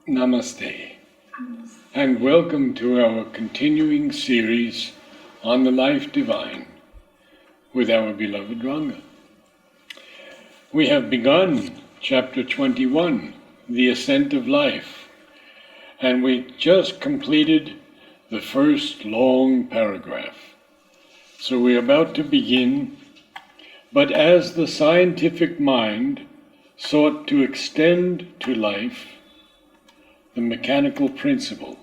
Namaste, and welcome to our continuing series on the life divine with our beloved Ranga. We have begun chapter 21, the ascent of life, and we just completed the first long paragraph. So we're about to begin, but as the scientific mind sought to extend to life the mechanical principle,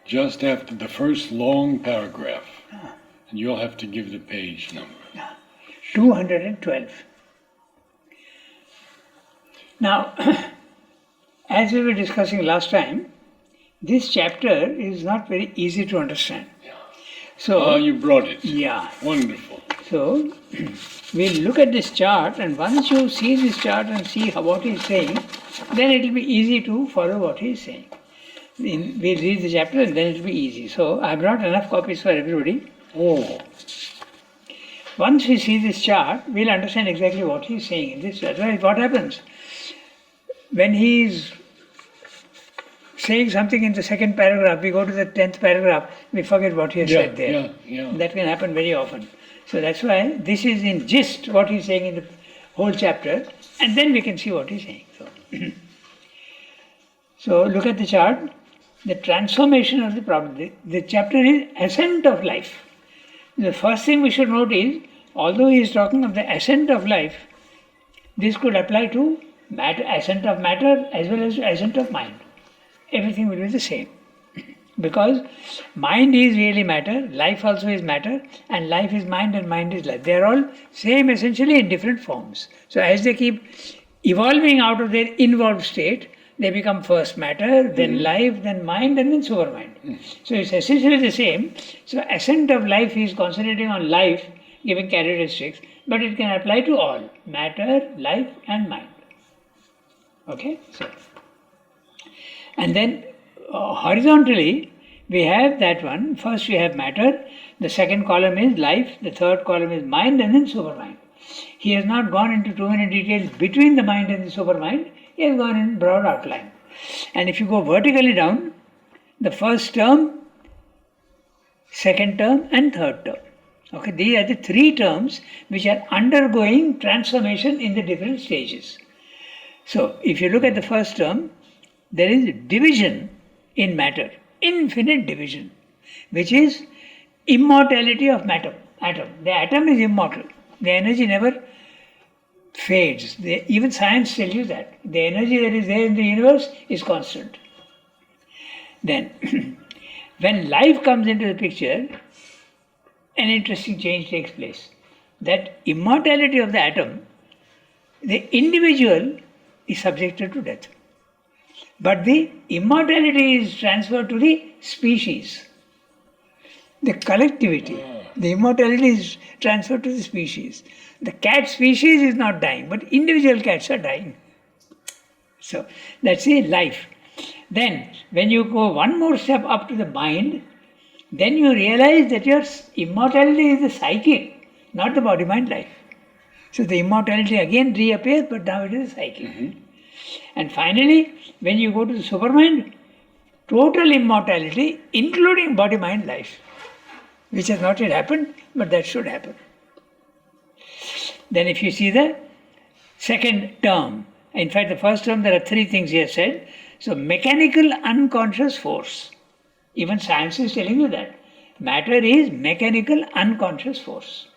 just after the first long paragraph, and you'll have to give the page number. 212. Now, as we were discussing last time, this chapter is not very easy to understand. So, you brought it. yeah. Wonderful. So, we'll look at this chart, and once you see this chart and see what he's saying, then it will be easy to follow what he's saying. We'll read the chapter and then it will be easy. So, I brought enough copies for everybody. Oh, Once we see this chart, we'll understand exactly what he's saying in this. Otherwise, what happens? When he's saying something in the second paragraph, we go to the 10th paragraph, we forget what he has said there. That can happen very often. So that's why this is in gist what he's saying in the whole chapter, and then we can see what he's saying. So look at the chart. The transformation of the problem. The chapter is ascent of life. The first thing we should note is, although he is talking of the ascent of life, this could apply to matter, ascent of matter as well as ascent of mind. Everything will be the same. Because mind is really matter, life also is matter, and life is mind and mind is life. They are all same essentially in different forms. So as they keep evolving out of their involved state, they become first matter, then life, then mind, and then supermind. So it's essentially the same. So ascent of life is concentrating on life, giving characteristics, but it can apply to all, matter, life, and mind. Okay? So, and then horizontally, we have that one. First we have matter, the second column is life, the third column is mind, and then supermind. He has not gone into too many details between the mind and the supermind. He has gone in broad outline. And if you go vertically down, the first term, second term, and third term. Okay, these are the three terms which are undergoing transformation in the different stages. So, if you look at the first term, there is division in matter, infinite division, which is immortality of matter. Atom. The atom is immortal. The energy never fades. Even science tells you that. The energy that is there in the universe is constant. Then, when life comes into the picture, an interesting change takes place. That immortality of the atom, the individual is subjected to death. But the immortality is transferred to the species. The collectivity, the immortality is transferred to the species. The cat species is not dying, but individual cats are dying. So that's the life. Then, when you go one more step up to the mind, then you realize that your immortality is the psychic, not the body-mind life. So the immortality again reappears, but now it is the psychic. And finally, when you go to the supermind, total immortality, including body-mind life, which has not yet happened, but that should happen. Then if you see the second term, in fact the first term there are three things he has said. So mechanical unconscious force. Even science is telling you that. Matter is mechanical unconscious force.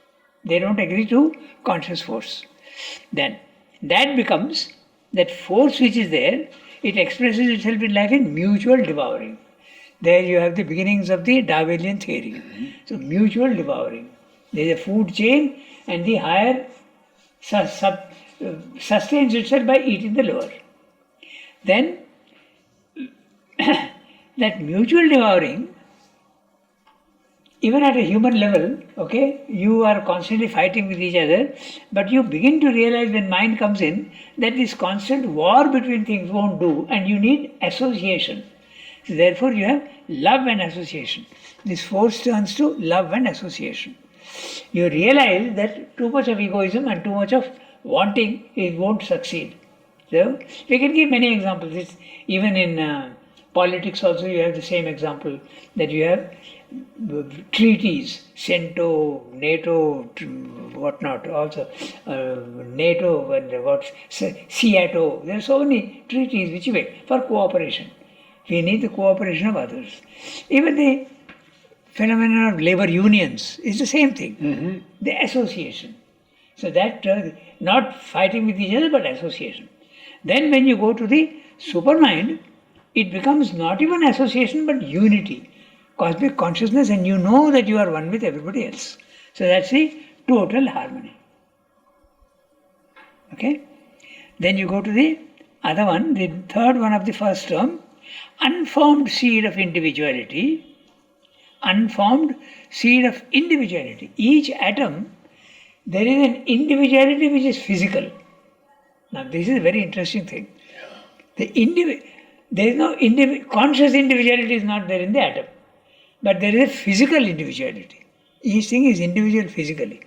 They don't agree to conscious force. Then that becomes, that force which is there, it expresses itself in life in mutual devouring. There you have the beginnings of the Darwinian theory. So mutual devouring. There is a food chain and the higher sustains itself by eating the lower. Then that mutual devouring, even at a human level, okay, you are constantly fighting with each other, but you begin to realize when mind comes in that this constant war between things won't do, and you need association. So therefore you have love and association. This force turns to love and association. You realize that too much of egoism and too much of wanting, it won't succeed. So we can give many examples. Even in politics also you have the same example, that you have treaties, CENTO, NATO, whatnot, also NATO and SEATO. There are so many treaties which way for cooperation. We need the cooperation of others. Even the phenomenon of labor unions is the same thing. The association. So that not fighting with each other but association. Then when you go to the supermind, it becomes not even association but unity, cosmic consciousness, and you know that you are one with everybody else. So that's the total harmony. Okay? Then you go to the other one, the third one of the first term, unformed seed of individuality. Unformed seed of individuality. Each atom, there is an individuality which is physical. Now this is a very interesting thing. There is no conscious individuality is not there in the atom, but there is a physical individuality. Each thing is individual physically.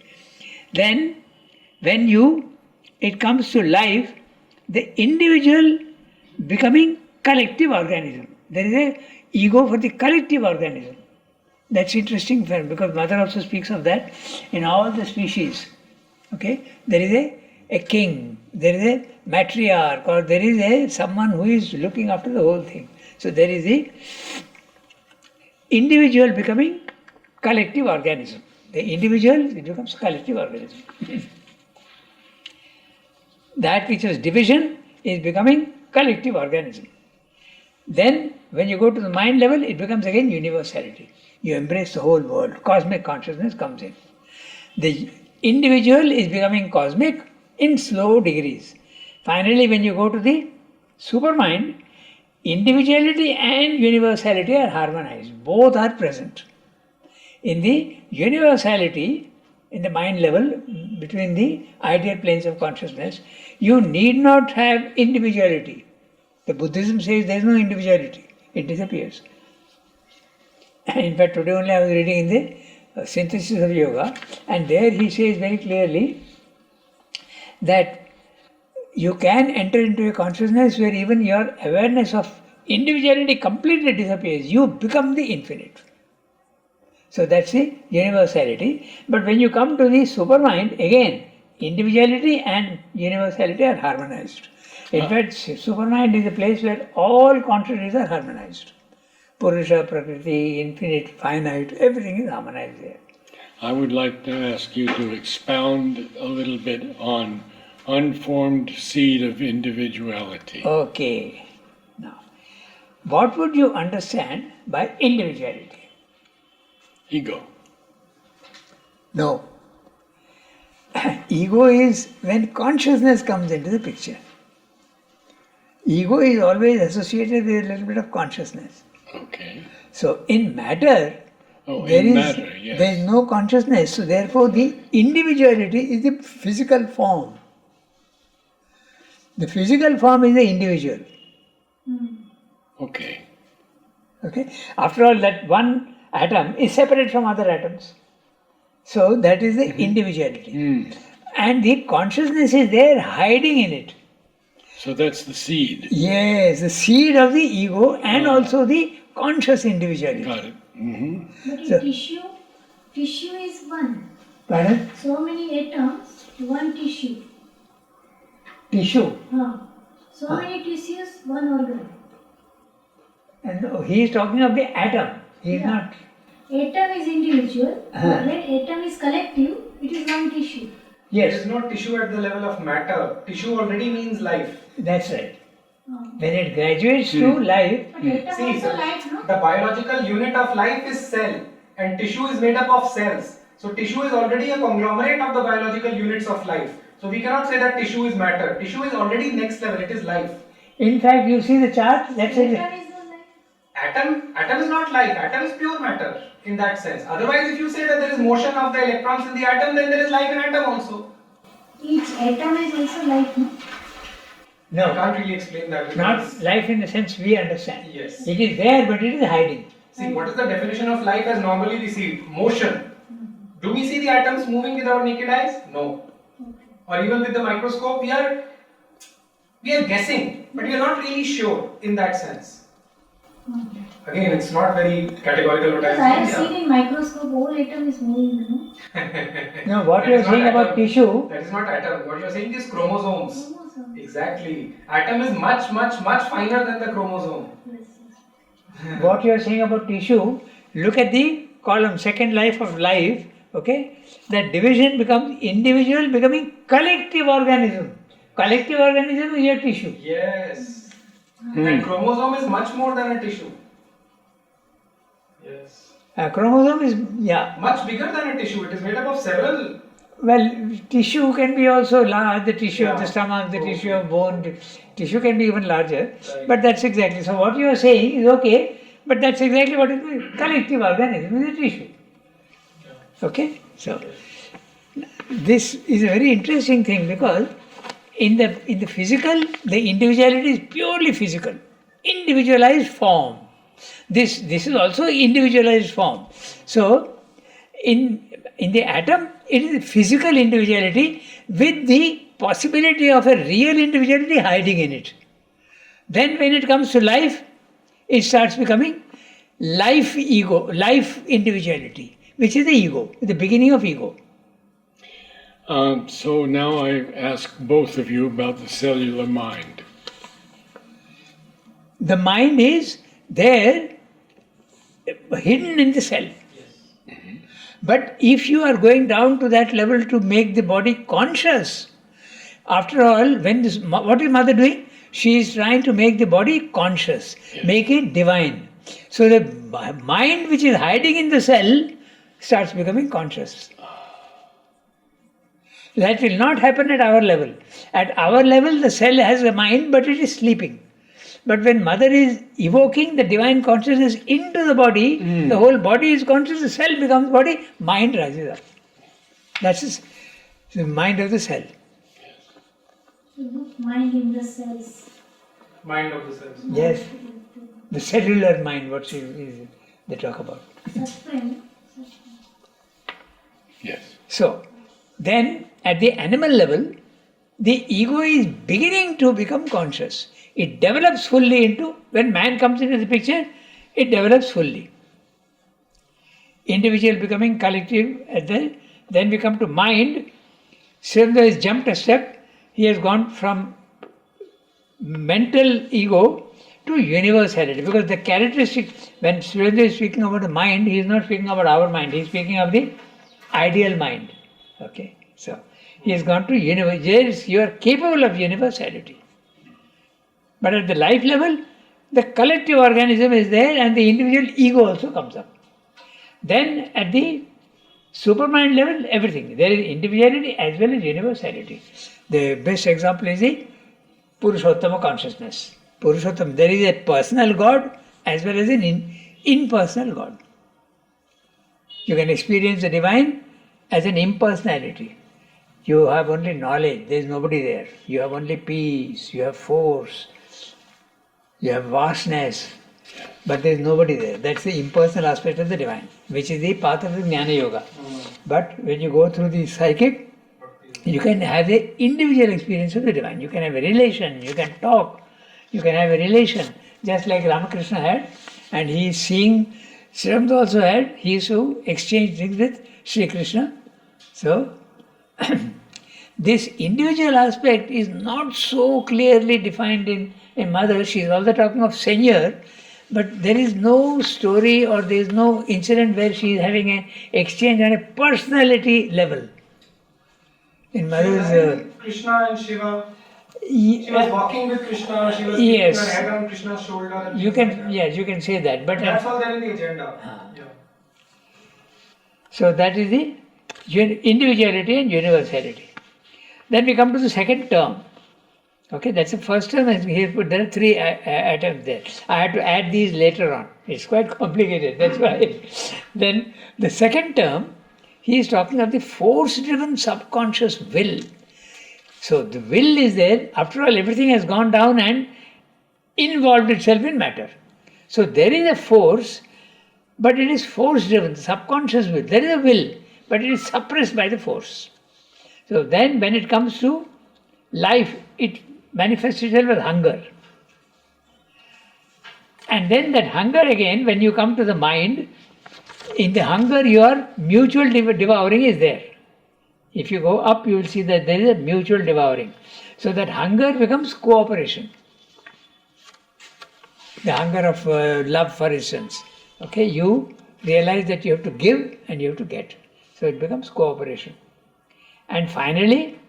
Then when it comes to life, the individual becoming collective organism. There is a ego for the collective organism. That's interesting because Mother also speaks of that in all the species. Okay, there is a king, there is a matriarch, or there is someone who is looking after the whole thing. So there is the individual becoming collective organism. The individual, it becomes collective organism. That which was division is becoming collective organism. Then when you go to the mind level, it becomes again universality. You embrace the whole world. Cosmic consciousness comes in. The individual is becoming cosmic in slow degrees. Finally, when you go to the supermind, individuality and universality are harmonized. Both are present. In the universality, in the mind level, between the ideal planes of consciousness, you need not have individuality. The Buddhism says there is no individuality. It disappears. In fact, today only I was reading in the Synthesis of Yoga, and there he says very clearly that you can enter into a consciousness where even your awareness of individuality completely disappears. You become the infinite. So that's the universality. But when you come to the supermind, again, individuality and universality are harmonized. In fact, supermind is a place where all consciousness are harmonized. Purusha, Prakriti, infinite, finite, everything is harmonized there. I would like to ask you to expound a little bit on unformed seed of individuality. Okay. Now, what would you understand by individuality? Ego. No. Ego is when consciousness comes into the picture. Ego is always associated with a little bit of consciousness. Okay. So in matter, there is no consciousness. So therefore the individuality is the physical form. The physical form is the individual. Okay. Okay. After all, that one atom is separate from other atoms. So that is the individuality. And the consciousness is there hiding in it. So that's the seed. Yes, the seed of the ego and also the conscious individuality. Got it. But in tissue is one. Pardon? So many atoms, one tissue. Tissue. So many tissues, one organ. And he is talking of the atom. He is not. Atom is individual. But when atom is collective, it is one tissue. Yes. There is no tissue at the level of matter. Tissue already means life. That's right. When it graduates to life, But atom See, also life, no? the biological unit of life is cell, and tissue is made up of cells. So tissue is already a conglomerate of the biological units of life. So we cannot say that tissue is matter. Tissue is already next level. It is life. in fact, you see the chart, that's it. Atom is not life. Atom is not life. Atom is pure matter in that sense. Otherwise, if you say that there is motion of the electrons in the atom, then there is life in atom also. Each atom is also life, no? I No, can't really explain that. not life in the sense we understand. Yes. It is there, but it is hiding. See, what is the definition of life as normally we see? Motion. Do we see the atoms moving with our naked eyes? No. Or even with the microscope, we are We are guessing, but we are not really sure in that sense. Again, it's not very categorical what Because I have seen in microscope whole atom is moving, Now, what That you are is not saying about atom. tissue, That is not atom. What you are saying is chromosomes. Chromosomes. Exactly. Atom is much, much, much finer than the chromosome. Yes. what you are saying about tissue, look at the column, second life of life, okay? That division becomes individual becoming collective organism. Collective organism is your tissue. Yes. And chromosome is much more than a tissue. Yes. A chromosome is, yeah, Much bigger than a tissue. It is made up of several. well, tissue can be also large, the tissue of the Yeah. stomach, the Okay. tissue of bone, tissue can be even larger. Right. But that's exactly, so what you are saying is okay, but that's exactly what is the collective organism is a tissue. Okay, so this is a very interesting thing because in the physical, the individuality is purely physical, individualized form. This is also individualized form. So in the atom, it is a physical individuality with the possibility of a real individuality hiding in it. Then when it comes to life, it starts becoming life ego, life individuality, which is the ego, the beginning of ego. So now I ask both of you about the cellular mind. The mind is there, hidden in the cell. But if you are going down to that level to make the body conscious, after all, what is mother doing? She is trying to make the body conscious, make it divine. So the mind which is hiding in the cell starts becoming conscious. That will not happen at our level. At our level, the cell has a mind, but it is sleeping. But when mother is evoking the divine consciousness into the body, the whole body is conscious, the cell becomes body, mind rises up. That's the mind of the cell. Mind in the cells. Mind of the cells. Yes, the cellular mind, what they talk about. Supreme. Yes. So, then at the animal level, the ego is beginning to become conscious. It develops fully into, when man comes into the picture, it develops fully. Individual becoming collective, then we come to mind. Srivendra has jumped a step. He has gone from mental ego to universality, because the characteristic, when Srivendra is speaking about the mind, he is not speaking about our mind, he is speaking of the ideal mind. Okay, so he has gone to universe. Yes, you are capable of universality. But at the life level, the collective organism is there and the individual ego also comes up. Then at the supermind level, everything. There is individuality as well as universality. The best example is the Purushottama consciousness. Purushottam, there is a personal God as well as an impersonal God. You can experience the divine as an impersonality. You have only knowledge, there is nobody there. You have only peace, you have force, you have vastness, but there is nobody there. That's the impersonal aspect of the divine, which is the path of the Jnana Yoga. But when you go through the psychic, you can have the individual experience of the divine. You can have a relation, you can talk, you can have a relation, just like Ramakrishna had, and he is seeing, Srivendra also had, he used to exchange things with Sri Krishna. So, this individual aspect is not so clearly defined in mother. She is also talking of Seigneur, but there is no story or there is no incident where she is having an exchange on a personality level. In mother's. Krishna and Shiva. She was walking with Krishna. She was keeping her head on Krishna's shoulder. And you can say that, but that's all there in the agenda. Yeah. So that is the individuality and universality. Then we come to the second term. Okay, that's the first term. Here put there are three atoms there. I had to add these later on. It's quite complicated. That's why. Then the second term, he is talking of the force-driven subconscious will. So the will is there. After all, everything has gone down and involved itself in matter. So there is a force, but it is force-driven, subconscious will. There is a will, but it is suppressed by the force. So then when it comes to life, it manifests itself as hunger. And then that hunger again, when you come to the mind, in the hunger your mutual devouring is there. If you go up, you will see that there is a mutual devouring. So that hunger becomes cooperation. The hunger of love, for instance. Okay, you realize that you have to give and you have to get. So it becomes cooperation. And finally,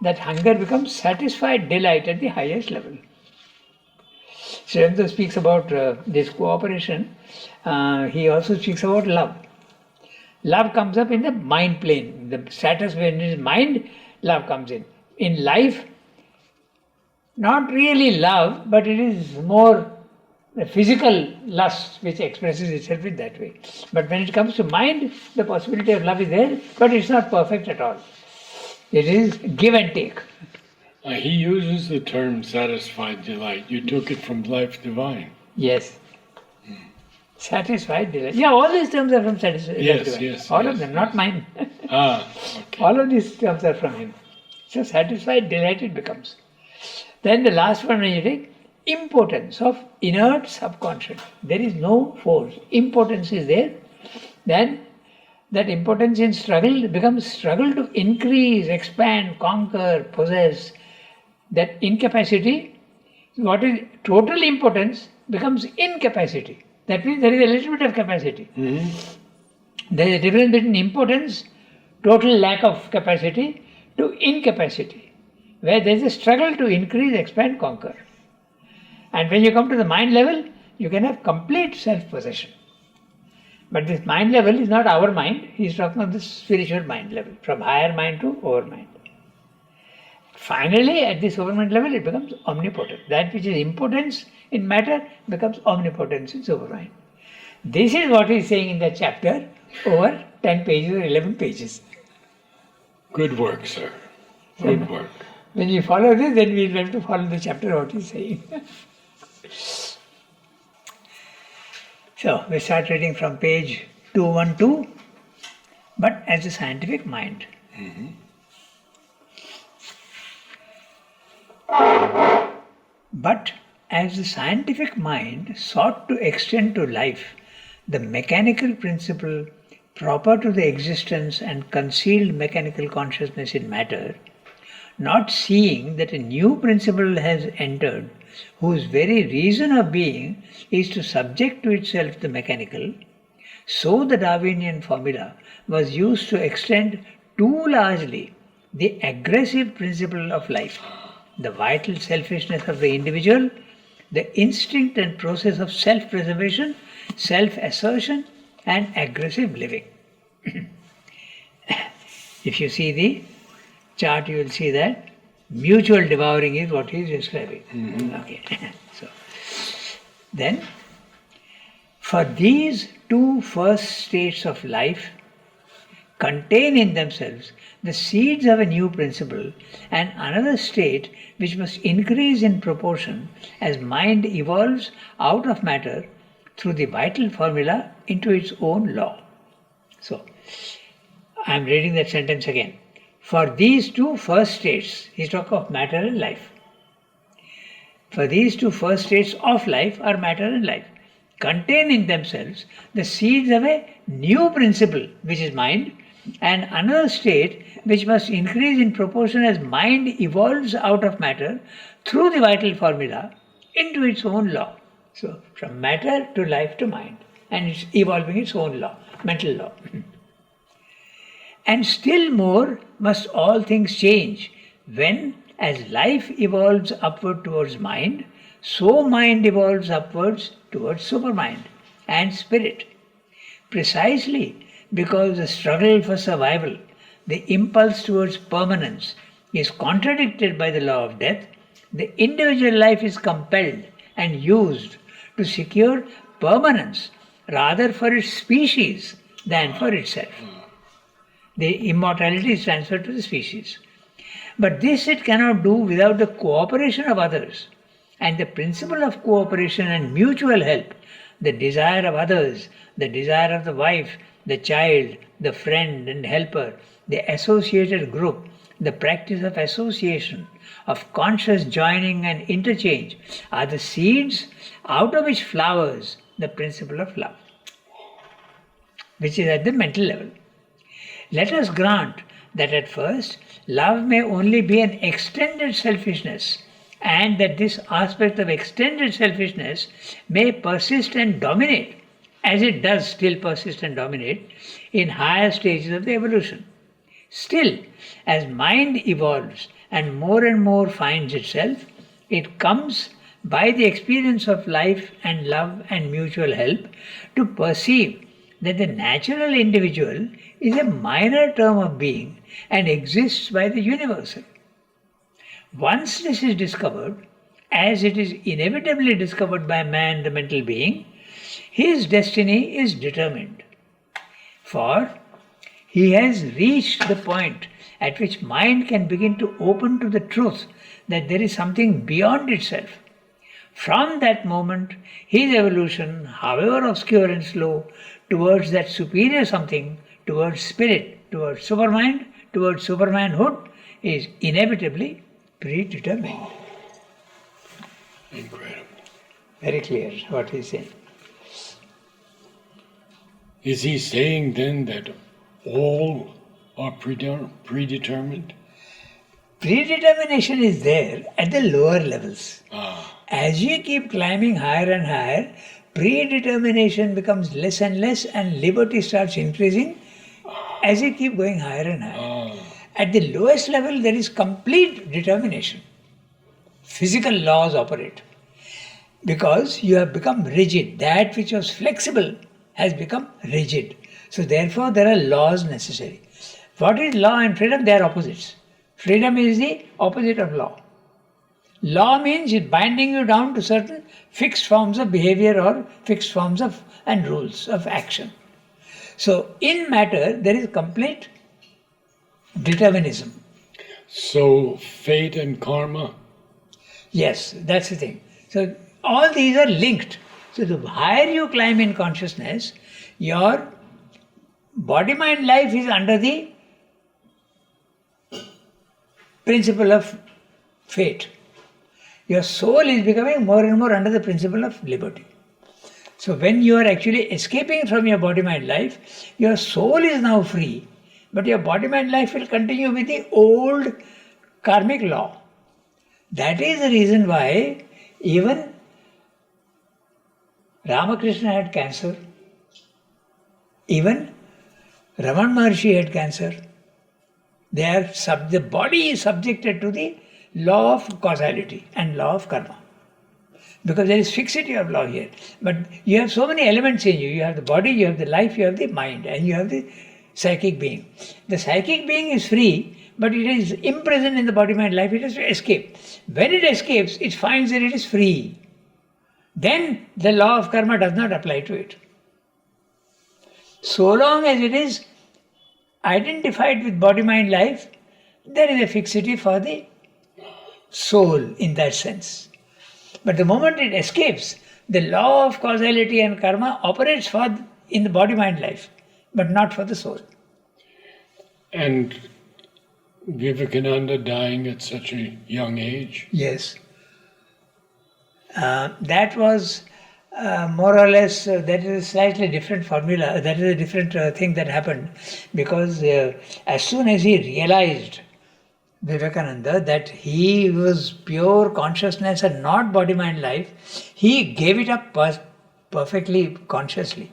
that hunger becomes satisfied delight at the highest level. Sri Aurobindo speaks about this cooperation. He also speaks about love. Love comes up in the mind plane. The status when it is mind, love comes in. In life, not really love, but it is more the physical lust which expresses itself in that way. But when it comes to mind, the possibility of love is there, but it's not perfect at all. It is give and take. He uses the term satisfied delight. You took it from Life Divine. Yes. Satisfied delight. Yeah, all these terms are from satisfied. Yes, all yes, of them, not mine. Okay. All of these terms are from him. So satisfied delight it becomes. Then the last one when you take impotence of inert subconscious. There is no force. Impotence is there. Then that impotence in struggle becomes struggle to increase, expand, conquer, possess. That incapacity, what is total impotence becomes incapacity. That means there is a little bit of capacity. Mm-hmm. There is a difference between impotence, total lack of capacity, to incapacity, where there is a struggle to increase, expand, conquer. And when you come to the mind level, you can have complete self-possession. But this mind level is not our mind. He is talking of the spiritual mind level, from higher mind to overmind. Finally, at this overmind level, it becomes omnipotent. That which is impotence in matter becomes omnipotence in supermind. This is what he is saying in that chapter over 10 pages or 11 pages. Good work, sir. Good work. When you follow this, then we will have to follow the chapter what he is saying. So, we start reading from page 212, but as a scientific mind. Mm-hmm. But as the scientific mind sought to extend to life the mechanical principle proper to the existence and concealed mechanical consciousness in matter, not seeing that a new principle has entered whose very reason of being is to subject to itself the mechanical, so the Darwinian formula was used to extend too largely the aggressive principle of life, the vital selfishness of the individual, the instinct and process of self-preservation, self-assertion and aggressive living. If you see the chart, you will see that mutual devouring is what he is describing. Mm-hmm. Okay. So, then, for these two first states of life contain in themselves the seeds of a new principle and another state which must increase in proportion as mind evolves out of matter through the vital formula into its own law. So, I am reading that sentence again. For these two first states, he is talking of matter and life. For these two first states of life are matter and life, contain in themselves the seeds of a new principle, which is mind, and another state which must increase in proportion as mind evolves out of matter through the vital formula into its own law. So, from matter to life to mind, and it's evolving its own law, mental law. And still more must all things change when, as life evolves upward towards mind, so mind evolves upwards towards supermind and spirit. Precisely because the struggle for survival, the impulse towards permanence, is contradicted by the law of death, the individual life is compelled and used to secure permanence rather for its species than for itself. The immortality is transferred to the species. But this it cannot do without the cooperation of others. And the principle of cooperation and mutual help, the desire of others, the desire of the wife, the child, the friend and helper, the associated group, the practice of association, of conscious joining and interchange, are the seeds out of which flowers the principle of love, which is at the mental level. Let us grant that at first love may only be an extended selfishness, and that this aspect of extended selfishness may persist and dominate, as it does still persist and dominate, in higher stages of the evolution. Still, as mind evolves and more finds itself, it comes by the experience of life and love and mutual help to perceive that the natural individual is a minor term of being and exists by the universal. Once this is discovered, as it is inevitably discovered by man, the mental being, his destiny is determined. For he has reached the point at which mind can begin to open to the truth that there is something beyond itself. From that moment, his evolution, however obscure and slow, towards that superior something, towards spirit, towards supermind, towards supermanhood, is inevitably predetermined. Incredible. Very clear what he's saying. Is he saying then that all are predetermined? Predetermination is there at the lower levels. Ah, As you keep climbing higher and higher, predetermination becomes less and less, and liberty starts increasing as you keep going higher and higher. At the lowest level, there is complete determination. Physical laws operate because you have become rigid. That which was flexible has become rigid. So therefore, there are laws necessary. What is law and freedom? They are opposites. Freedom is the opposite of law. Law means it's binding you down to certain fixed forms of behavior or fixed forms of and rules of action. So in matter, there is complete determinism. so fate and karma. Yes, that's the thing. So all these are linked. So the higher you climb in consciousness, your body-mind life is under the principle of fate. Your soul is becoming more and more under the principle of liberty. So when you are actually escaping from your body-mind life, your soul is now free, but your body-mind life will continue with the old karmic law. That is the reason why even Ramakrishna had cancer, even Raman Maharshi had cancer. The body is subjected to the law of causality and law of karma. Because there is fixity of law here. But you have so many elements in you. You have the body, you have the life, you have the mind, and you have the psychic being. The psychic being is free, but it is imprisoned in the body-mind life. It has to escape. When it escapes, it finds that it is free. Then the law of karma does not apply to it. So long as it is identified with body-mind life, there is a fixity for the soul in that sense. But the moment it escapes, the law of causality and karma operates in the body-mind life, but not for the soul. And Vivekananda dying at such a young age. Yes. That was more or less, that is a slightly different formula, that is a different thing that happened, because as soon as he realized, Vivekananda, that he was pure consciousness and not body-mind life, he gave it up perfectly consciously.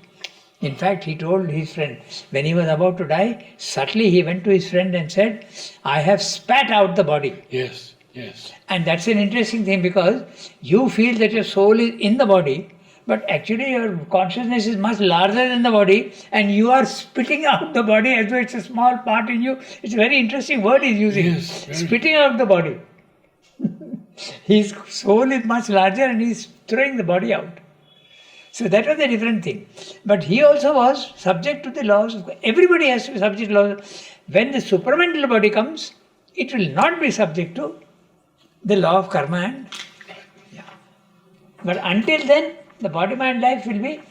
In fact, he told his friend, when he was about to die, subtly he went to his friend and said, I have spat out the body. Yes, yes. And that's an interesting thing, because you feel that your soul is in the body, but actually your consciousness is much larger than the body, and you are spitting out the body as though it's a small part in you. It's a very interesting word he's using. Yes, very. Spitting out the body. His soul is much larger and he's throwing the body out. So that was a different thing. But he also was subject to the laws. Everybody has to be subject to laws. When the supramental body comes, it will not be subject to the law of karma. And But until then, the body-mind life will be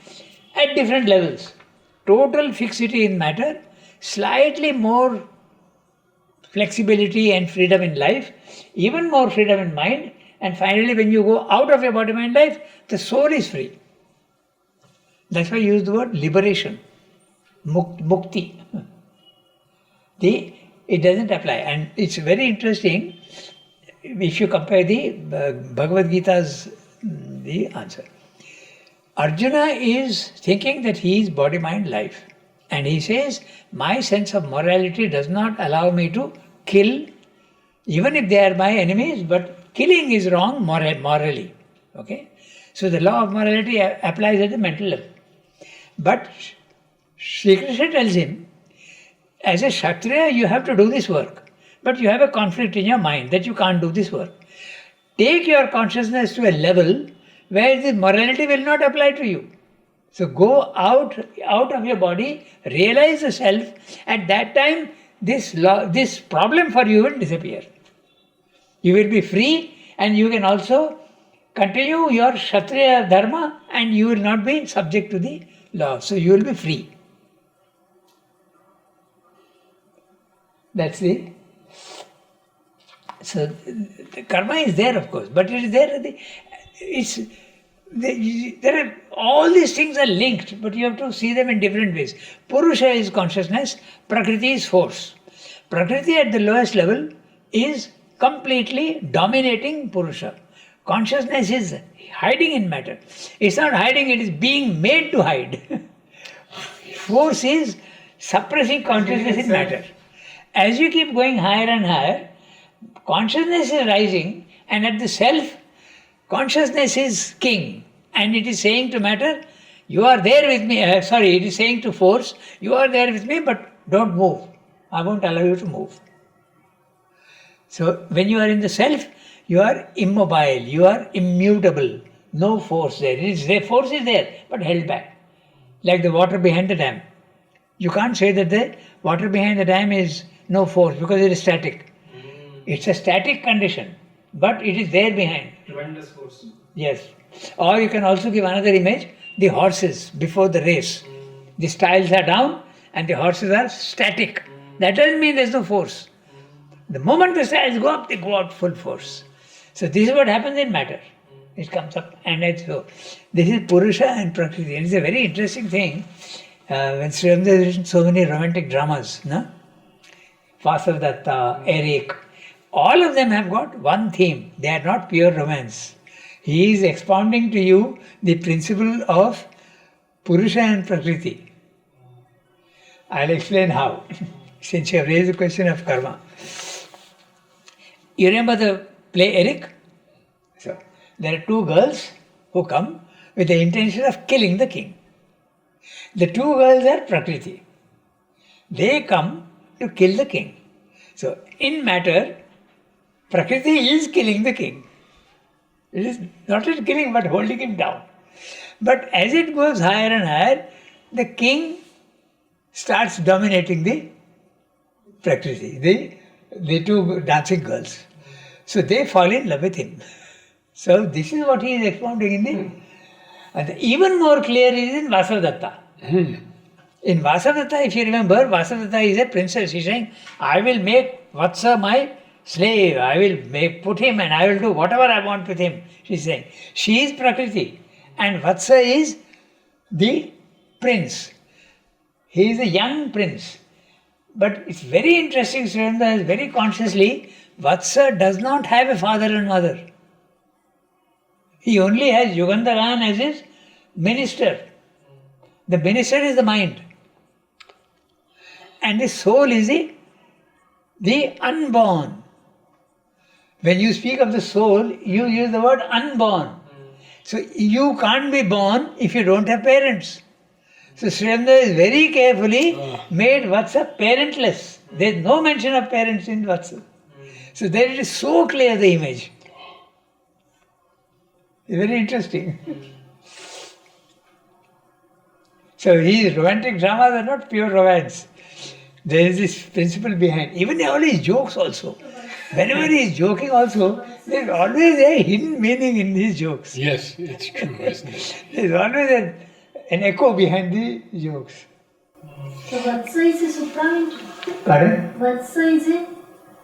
at different levels. Total fixity in matter, slightly more flexibility and freedom in life, even more freedom in mind, and finally when you go out of your body, mind, life, the soul is free. That's why I use the word liberation, mukti. It doesn't apply, and it's very interesting if you compare the Bhagavad Gita's the answer. Arjuna is thinking that he is body, mind, life. And he says, my sense of morality does not allow me to kill, even if they are my enemies, but killing is wrong morally. Okay? So the law of morality applies at the mental level. But Sri Krishna tells him, as a Kshatriya, you have to do this work. But you have a conflict in your mind that you can't do this work. Take your consciousness to a level where the morality will not apply to you. So go out of your body, realize the self. At that time, this problem for you will disappear. You will be free, and you can also continue your Kshatriya dharma, and you will not be subject to the law. So you will be free. That's so the karma is there, of course, but it is there. There are all these things are linked, but you have to see them in different ways. Purusha is consciousness, Prakriti is force. Prakriti at the lowest level is completely dominating Purusha. Consciousness is hiding in matter. It's not hiding, it is being made to hide. Force is suppressing consciousness in matter. As you keep going higher and higher, consciousness is rising, and at the self, consciousness is king, and it is saying to matter, you are there with me, it is saying to force, you are there with me, but don't move. I won't allow you to move. So when you are in the self, you are immobile, you are immutable, no force there. Force is there, but held back. Like the water behind the dam. You can't say that the water behind the dam is no force because it is static. It's a static condition, but it is there behind. Tremendous force. Yes. Or you can also give another image, the horses before the race. The styles are down and the horses are static. That doesn't mean there's no force. The moment the styles go up, they go out full force. So this is what happens in matter. It comes up, and so this is Purusha and Prakriti. And it's a very interesting thing. When Sri Aurobindo has written so many romantic dramas, no? Vasavadatta, Eric, all of them have got one theme. They are not pure romance. He is expounding to you the principle of Purusha and Prakriti. I'll explain how, since you have raised the question of karma. You remember the play Eric? So, there are two girls who come with the intention of killing the king. The two girls are Prakriti. They come to kill the king. So, in matter, Prakriti is killing the king. It is not just killing, but holding him down. But as it goes higher and higher, the king starts dominating the Prakriti, the two dancing girls. So they fall in love with him. So this is what he is expounding in the... And even more clear is in Vasavadatta. In Vasavadatta, if you remember, Vasavadatta is a princess. He's saying, I will make Vatsa my slave. I will put him and I will do whatever I want with him. She's saying. She is Prakriti and Vatsa is the prince. He is a young prince. But it's very interesting, Sri Aurobindo has very consciously, Vatsa does not have a father and mother. He only has Yugandharan as his minister. The minister is the mind. And the soul is the unborn. When you speak of the soul, you use the word unborn. So you can't be born if you don't have parents. So Sri Aurobindo is very carefully made Vatsa parentless. There is no mention of parents in Vatsa. So there it is so clear, the image. It's very interesting. So his romantic dramas are not pure romance. There is this principle behind. Even all his jokes also. Whenever he is joking also, there is always a hidden meaning in his jokes. Yes, it's true, isn't it? There is always an echo behind the jokes. So Vatsa is a supramentary. Pardon? Vatsa is a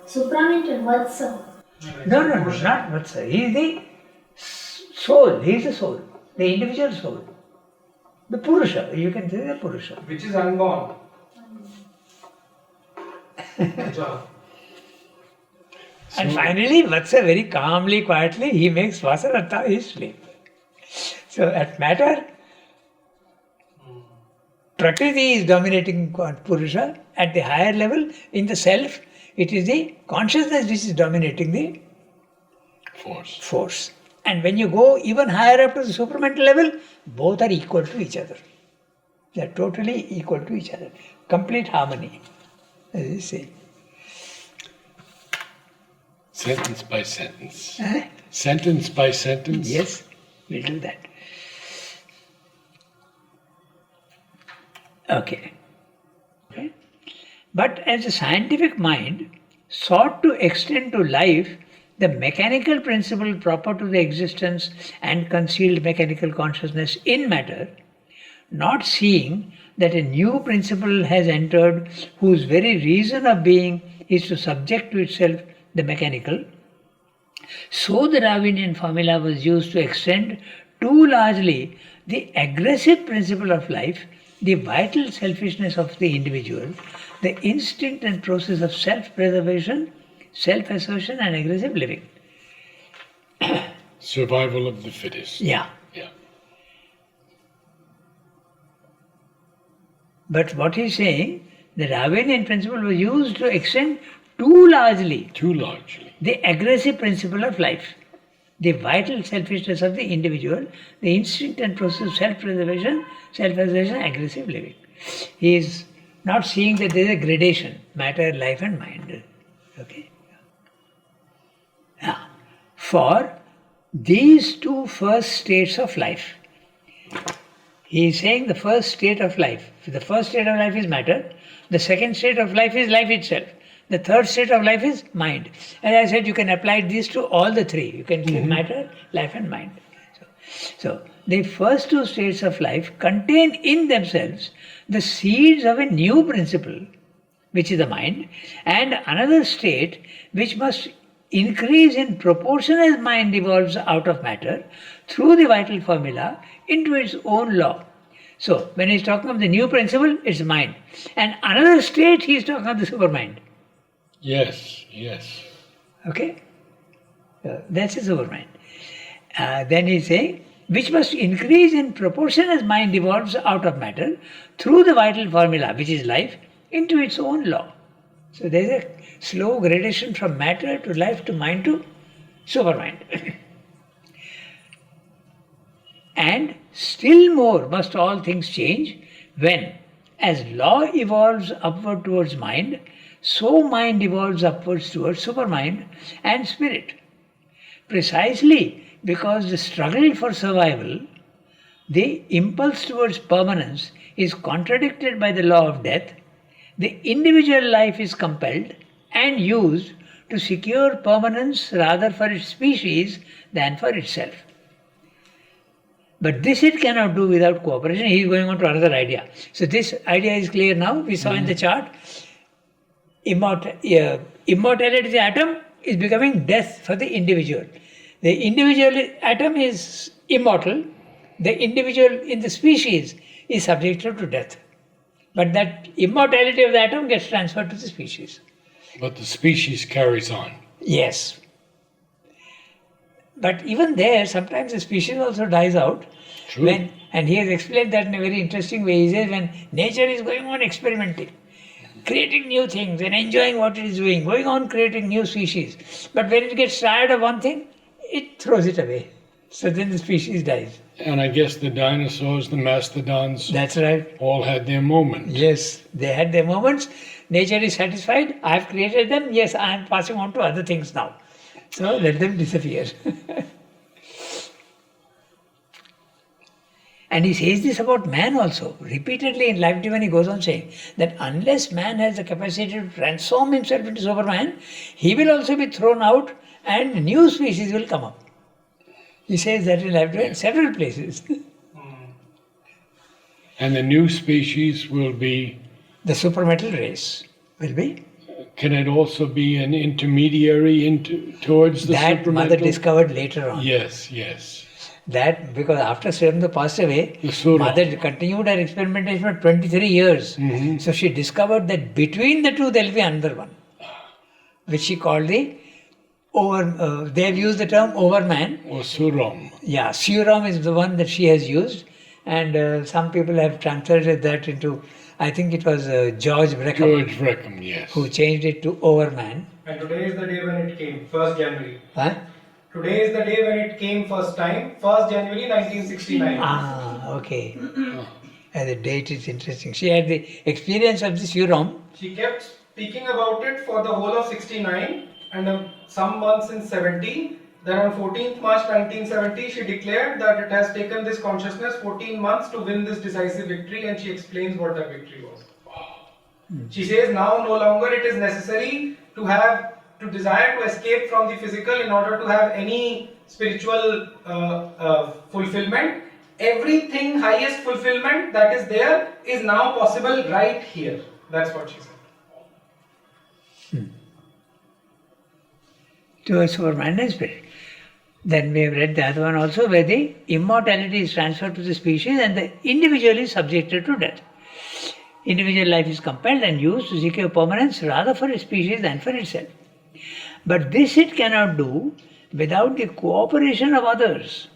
Supramental Vatsa. No, not Vatsa. He is the soul. He is the soul, the individual soul. The Purusha, you can say the Purusha. Which is unborn. Good job. And finally, Vatsa very calmly, quietly, he makes Vasarata his slave. So at matter, Prakriti is dominating Purusha. At the higher level, in the self, it is the consciousness which is dominating the force. And when you go even higher up to the supramental level, both are equal to each other. They are totally equal to each other. Complete harmony, as you say. Sentence by sentence. Sentence by sentence? Yes, we'll do that. Okay. But as the scientific mind sought to extend to life the mechanical principle proper to the existence and concealed mechanical consciousness in matter, not seeing that a new principle has entered whose very reason of being is to subject to itself the mechanical, so the Darwinian formula was used to extend too largely the aggressive principle of life, the vital selfishness of the individual, the instinct and process of self-preservation, self-assertion and aggressive living. Survival of the fittest. Yeah. Yeah. But what he's saying, the Darwinian principle was used to extend too largely the aggressive principle of life, the vital selfishness of the individual, the instinct and process of self-preservation, self-assertion, aggressive living. He is not seeing that there is a gradation, matter, life and mind. Okay? Now, for these two first states of life, he is saying the first state of life. The first state of life is matter. The second state of life is life itself. The third state of life is mind. As I said, you can apply these to all the three. You can say matter, life and mind. So, the first two states of life contain in themselves the seeds of a new principle, which is the mind, and another state which must increase in proportion as mind evolves out of matter through the vital formula into its own law. So, when he's talking of the new principle, it's mind. And another state, he's talking of the supermind. Yes. Okay? That's the supermind. Then he's saying, which must increase in proportion as mind evolves out of matter through the vital formula, which is life, into its own law. So there's a slow gradation from matter to life to mind to supermind. And still more must all things change when, as law evolves upward towards mind, so mind evolves upwards towards supermind and spirit. Precisely because the struggle for survival, the impulse towards permanence, is contradicted by the law of death, the individual life is compelled and used to secure permanence rather for its species than for itself. But this it cannot do without cooperation. He is going on to another idea. So this idea is clear now. We saw in the chart, immortality of the atom is becoming death for the individual. The individual atom is immortal. The individual in the species is subjected to death. But that immortality of the atom gets transferred to the species. But the species carries on. Yes. But even there, sometimes the species also dies out. True. And he has explained that in a very interesting way. He says when nature is going on experimenting, creating new things and enjoying what it is doing, going on creating new species. But when it gets tired of one thing, it throws it away. So then the species dies. And I guess the dinosaurs, the mastodons, That's right. all had their moment. Yes, they had their moments. Nature is satisfied. I have created them. Yes, I am passing on to other things now. So let them disappear. And he says this about man also. Repeatedly in Life Divine he goes on saying that unless man has the capacity to transform himself into Superman, he will also be thrown out and new species will come up. He says that in Life Divine several places. And the new species will be The supramental race will be can it also be an intermediary towards the That supramental? mother discovered later on. Yes, yes. That because after Sri Aurobindo passed away, The Sura. mother continued her experimentation for 23 years. Mhm. So she discovered that between the two there will be another one, which she called the they have used the term overman. Or Suram. Yeah, Suram is the one that she has used, and some people have translated that into, I think it was George Breckham George Breckham, yes. who changed it to overman. And today is the day when it came, 1st January. Huh? Today is the day when it came first time, 1st January 1969. Ah, okay. And the date is interesting. She had the experience of the Suram. She kept speaking about it for the whole of 69 and some months in 70. Then on 14th March 1970, she declared that it has taken this consciousness 14 months to win this decisive victory, and she explains what that victory was. She says now no longer it is necessary to desire to escape from the physical in order to have any spiritual fulfillment. Everything highest fulfillment that is there is now possible right here. That's what she said. To a superman and spirit. Then we have read the other one also where the immortality is transferred to the species and the individual is subjected to death. Individual life is compelled and used to secure permanence rather for its species than for itself. But this it cannot do without the cooperation of others.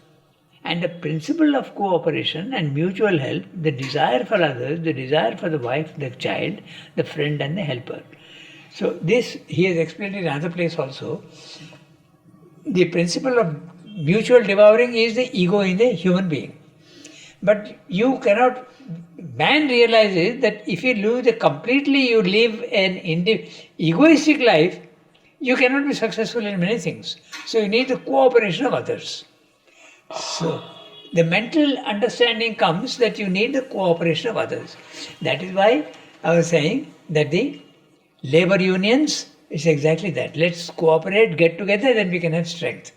And the principle of cooperation and mutual help, the desire for others, the desire for the wife, the child, the friend and the helper. So this he has explained in another place also. The principle of mutual devouring is the ego in the human being. But you cannot, man realizes that if you live an egoistic life, you cannot be successful in many things. So you need the cooperation of others. So the mental understanding comes that you need the cooperation of others. That is why I was saying that the labor unions is exactly that. Let's cooperate, get together, then we can have strength.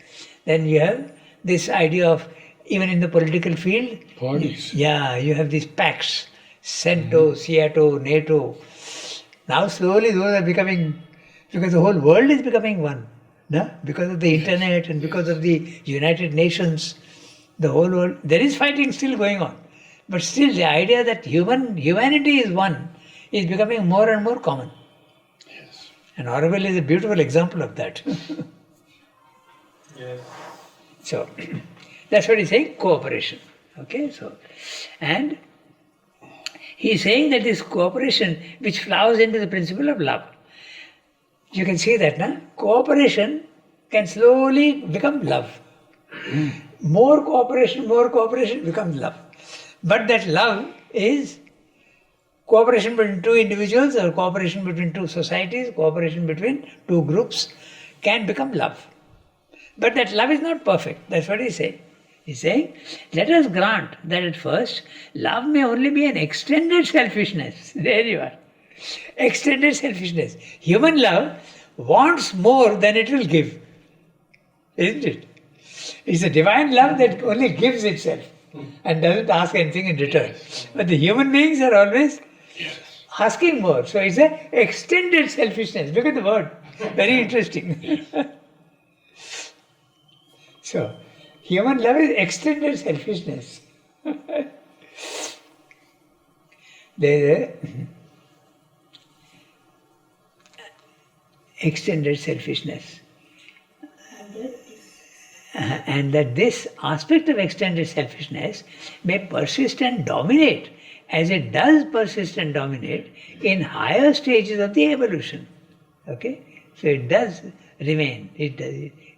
Then you have this idea of, even in the political field, Parties. yeah, you have these pacts, CENTO, SEATO, NATO. Now slowly those are becoming, because the whole world is becoming one. No? Because of the internet and because of the United Nations, the whole world, there is fighting still going on. But still the idea that humanity is one is becoming more and more common. Yes. And Aurobindo is a beautiful example of that. Yes. So, that's what he's saying, cooperation. Okay, so, and he's saying that this cooperation which flows into the principle of love. You can see that, na? Cooperation can slowly become love. More cooperation becomes love. But that love is cooperation between two individuals or cooperation between two societies, cooperation between two groups can become love. But that love is not perfect. That's what he's saying. He's saying, let us grant that at first, love may only be an extended selfishness. There you are. Extended selfishness. Human love wants more than it will give. Isn't it? It's a divine love that only gives itself and doesn't ask anything in return. But the human beings are always asking more. So it's an extended selfishness. Look at the word. Very interesting. So, human love is extended selfishness. There is extended selfishness. And that this aspect of extended selfishness may persist and dominate, as it does persist and dominate in higher stages of the evolution. Okay? So it does remain. It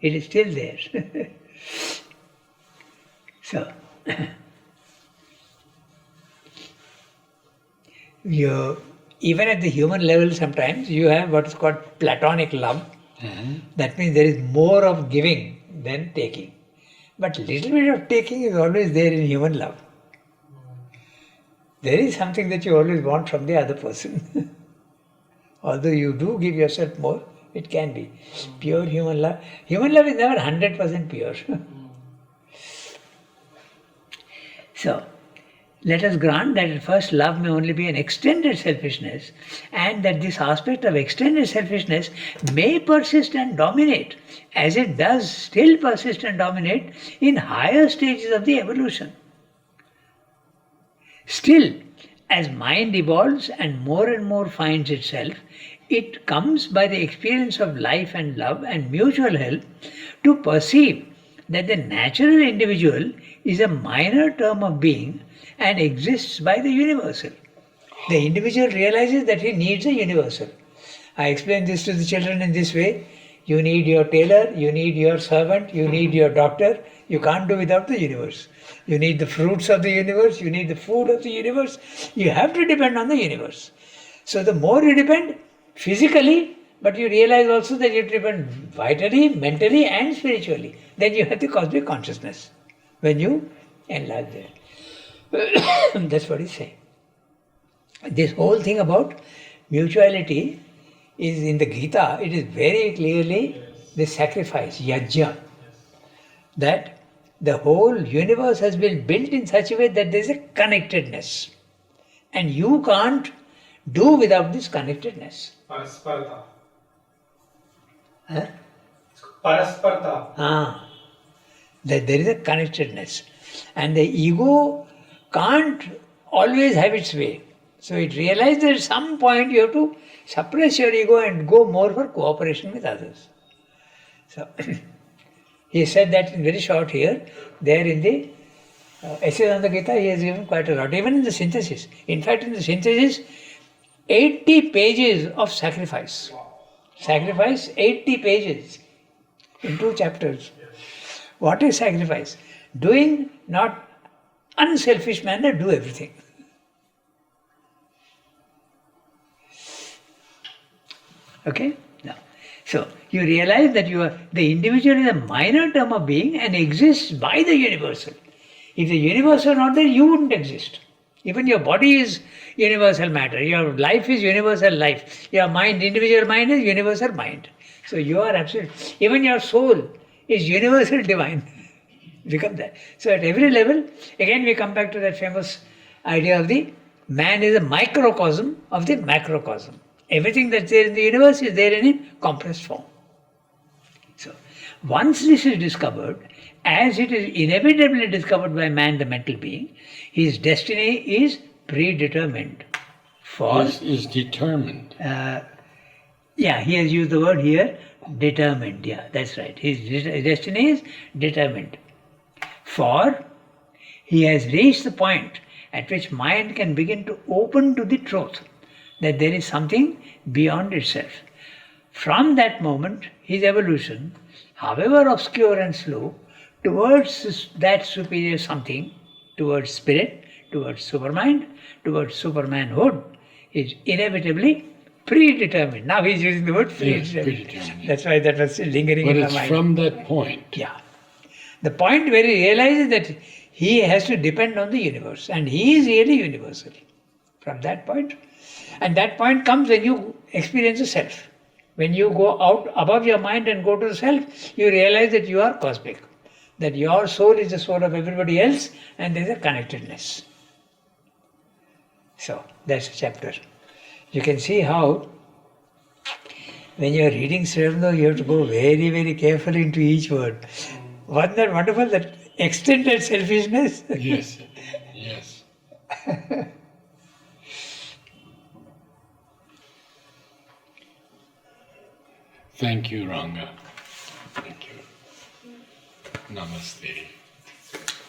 is still there. So, even at the human level sometimes you have what is called platonic love. That means there is more of giving than taking. But little bit of taking is always there in human love. There is something that you always want from the other person. Although you do give yourself more, it can be. Pure human love. Human love is never 100% pure. So, let us grant that at first love may only be an extended selfishness, and that this aspect of extended selfishness may persist and dominate, as it does still persist and dominate in higher stages of the evolution. Still, as mind evolves and more finds itself, it comes by the experience of life and love and mutual help to perceive that the natural individual is a minor term of being and exists by the universal. The individual realizes that he needs a universal. I explain this to the children in this way. You need your tailor, you need your servant, you need your doctor. You can't do without the universe. You need the fruits of the universe, you need the food of the universe. You have to depend on the universe. So the more you depend physically, but you realize also that you depend vitally, mentally and spiritually. Then you have the cosmic consciousness when you enlarge there. That's what he's saying. This whole thing about mutuality is in the Gita, it is very clearly the sacrifice, yajna, that the whole universe has been built in such a way that there is a connectedness. And you can't do without this connectedness. Parasparta. Huh? Parasparta. That there is a connectedness. And the ego can't always have its way. So it realizes that at some point you have to suppress your ego and go more for cooperation with others. So he said that in very short here. There in the Essays on the Gita, he has given quite a lot. Even in the synthesis. In fact, in the synthesis, 80 pages of sacrifice. Sacrifice, 80 pages in 2 chapters. What is sacrifice? Doing not unselfish manner, do everything. Okay? Now, so you realize that the individual is a minor term of being and exists by the universal. If the universal were not there, you wouldn't exist. Even your body is universal matter. Your life is universal life. Your mind, individual mind is universal mind. So you are absolute. Even your soul is universal divine. Become that. So at every level, again we come back to that famous idea of the man is a microcosm of the macrocosm. Everything that's there in the universe is there in a compressed form. So once this is discovered, as it is inevitably discovered by man, the mental being, his destiny is predetermined. Is determined. He has used the word here, determined. Yeah, that's right. His destiny is determined. For he has reached the point at which mind can begin to open to the truth that there is something beyond itself. From that moment, his evolution, however obscure and slow, towards that superior something, towards spirit, towards supermind, towards supermanhood, is inevitably predetermined. Now he's using the word predetermined. Predetermined. That's why that was lingering in my mind. But it's from that point. Yeah. The point where he realizes that he has to depend on the universe, and he is really universal. From that point. And that point comes when you experience the self. When you go out above your mind and go to the self, you realize that you are cosmic. That your soul is the soul of everybody else, and there is a connectedness. So, that's a chapter. You can see how, when you are reading Srivamdana, you have to go very, very carefully into each word. Wasn't that wonderful? That extended selfishness? Yes, yes. Thank you, Ranga. Thank you. Namaste.